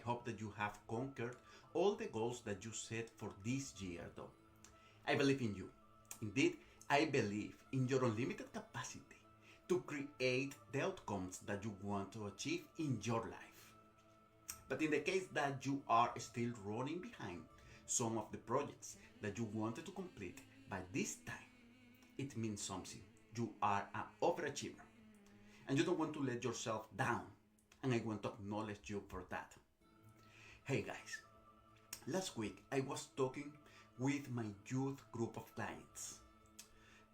hope that you have conquered all the goals that you set for this year, though. I believe in you. Indeed, I believe in your unlimited capacity to create the outcomes that you want to achieve in your life. But in the case that you are still running behind some of the projects that you wanted to complete by this time, it means something. You are an overachiever and you don't want to let yourself down, and I want to acknowledge you for that. Hey guys, last week I was talking with my youth group of clients.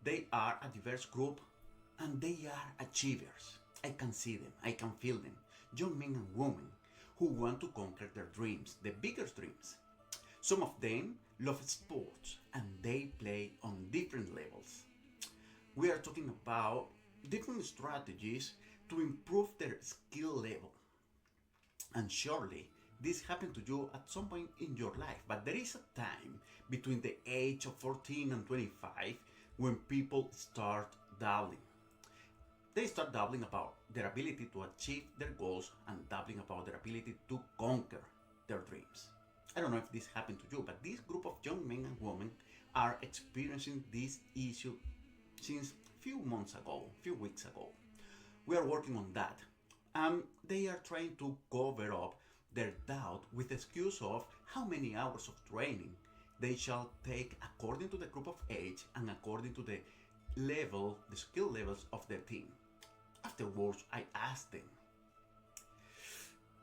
They are a diverse group and they are achievers. I can see them, I can feel them. Young men and women who want to conquer their dreams, the biggest dreams. Some of them love sports and they play on different levels. We are talking about different strategies to improve their skill level. And surely this happened to you at some point in your life, but there is a time between the age of 14 and 25 when people start dabbling. They start dabbling about their ability to achieve their goals and dabbling about their ability to conquer their dreams. I don't know if this happened to you, but this group of young men and women are experiencing this issue since few months ago, few weeks ago. We are working on that. They are trying to cover up their doubt with the excuse of how many hours of training they shall take according to the group of age and according to the level, the skill levels of their team. Afterwards, I asked them,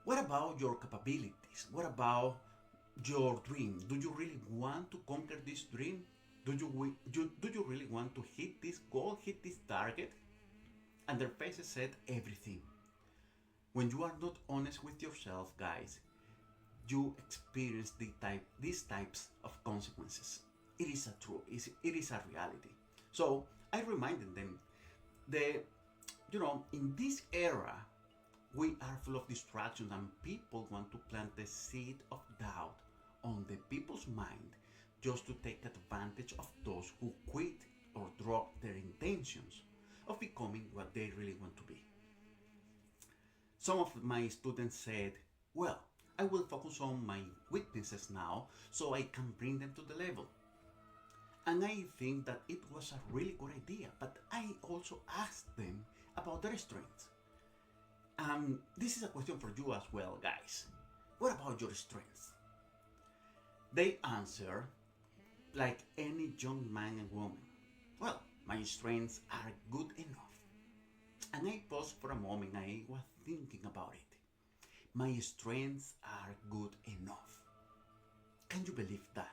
what about your capabilities? What about your dream? Do you really want to conquer this dream? Do you really want to hit this goal, hit this target? And their faces said everything. When you are not honest with yourself, guys, you experience these types of consequences. It is a truth, it is a reality. So I reminded them that, in this era, we are full of distractions and people want to plant the seed of doubt on the people's mind just to take advantage of those who quit or drop their intentions of becoming what they really want to be. Some of my students said, well, I will focus on my weaknesses now so I can bring them to the level. And I think that it was a really good idea, but I also asked them about their strengths. This is a question for you as well, guys. What about your strengths? They answer like any young man and woman. Well, my strengths are good enough. And I paused for a moment, I was thinking about it. My strengths are good enough. Can you believe that?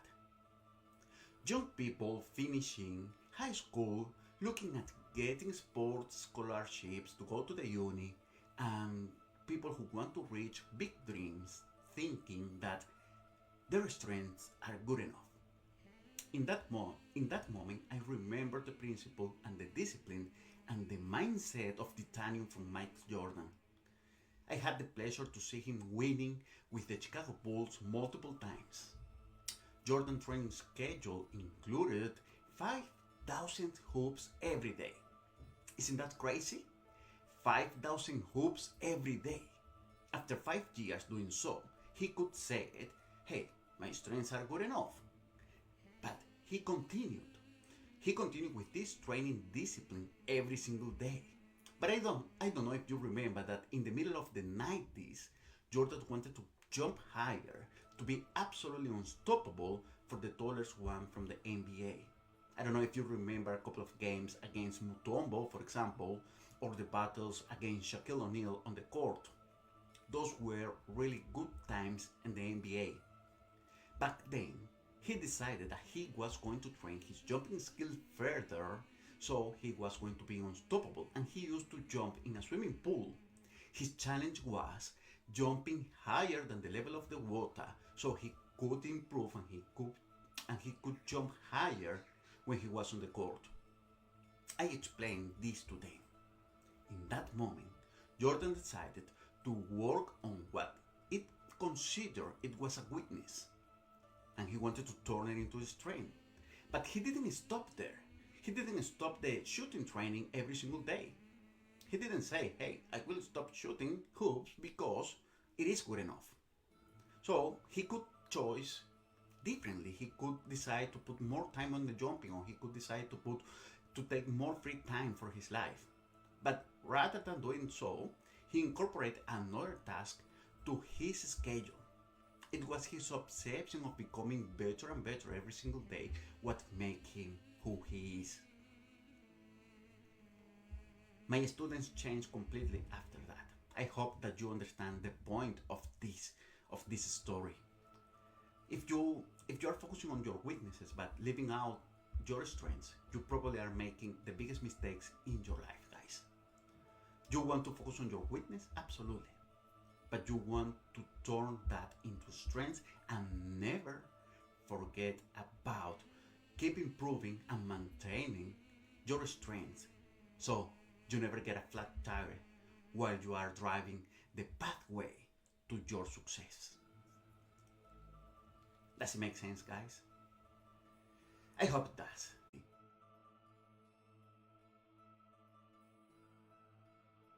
Young people finishing high school, looking at getting sports scholarships to go to the uni, and people who want to reach big dreams, thinking that their strengths are good enough. In that moment, I remember the principle and the discipline and the mindset of titanium from Mike Jordan. I had the pleasure to see him winning with the Chicago Bulls multiple times. Jordan's training schedule included 5,000 hoops every day. Isn't that crazy? 5,000 hoops every day. After 5 years doing so, he could say it, hey, my strengths are good enough. But he continued. He continued with this training discipline every single day. But I don't know if you remember that in the middle of the 90s, Jordan wanted to jump higher to be absolutely unstoppable for the tallest one from the NBA. I don't know if you remember a couple of games against Mutombo, for example, or the battles against Shaquille O'Neal on the court. Those were really good times in the NBA. Back then, he decided that he was going to train his jumping skill further, so he was going to be unstoppable, and he used to jump in a swimming pool. His challenge was jumping higher than the level of the water, so he could improve and he could jump higher when he was on the court. I explained this to them. In that moment, Jordan decided to work on what it considered it was a weakness, and he wanted to turn it into a strength. But he didn't stop there. He didn't stop the shooting training every single day. He didn't say, hey, I will stop shooting hoops because it is good enough. So he could choose differently. He could decide to put more time on the jumping, or he could decide to take more free time for his life. But rather than doing so, he incorporated another task to his schedule. It was his obsession of becoming better and better every single day what made him who he is. My students changed completely after that. I hope that you understand the point of this story. If you are focusing on your weaknesses but leaving out your strengths, you probably are making the biggest mistakes in your life, guys. You want to focus on your weakness? Absolutely. But you want to turn that into strength and never forget about keep improving and maintaining your strengths so you never get a flat tire while you are driving the pathway to your success. Does it make sense, guys? I hope it does.